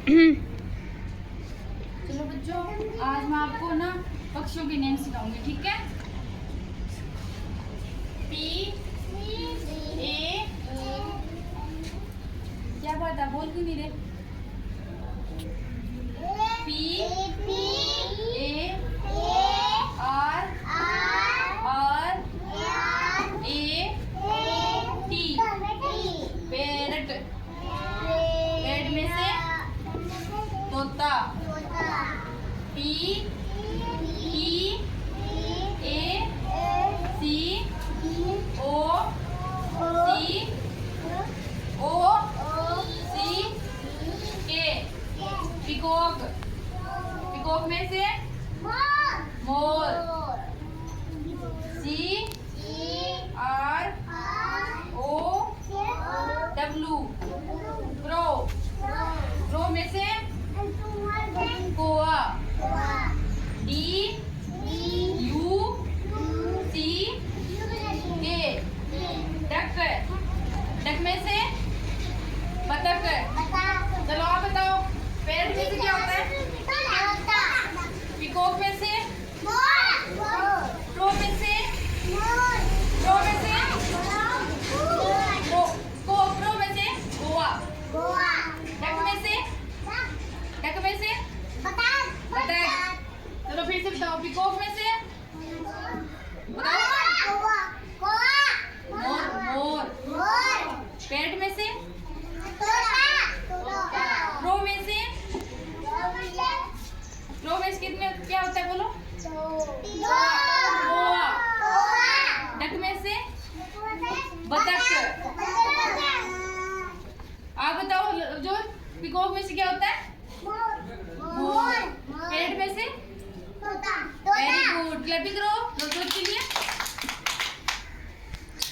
चलो बच्चों, आज मैं आपको ना पक्षियों के नेम सिखाऊंगी, ठीक है। पी ए, क्या बात है, बोल क्यों नहीं रहे? P A R A T, parrot. Parrot में से तोता। पी ए सी ओ सी के, पिकॉक। पिकॉक में से मोर। C R O W, crow. Crow में से कोआ। डी यू सी के, डक। डक में से बतख। चलो आप बताओ, पैरट में से क्या होता है? पिकॉक में से, क्रो में से, क्रो में से, क्रो में से गोवा। डक में से, डक में से बतख। चलो फिर से बताओ, पिकॉक में से मोर। पैरट में से, क्रो में से, क्रो में से कितने क्या होता है बोलो? कोआ। डक में से बतख। आप बताओ जो पिकॉक में से क्या होता है? मोर। पैरट में से? वेरी गुड, क्लैपिंग करो।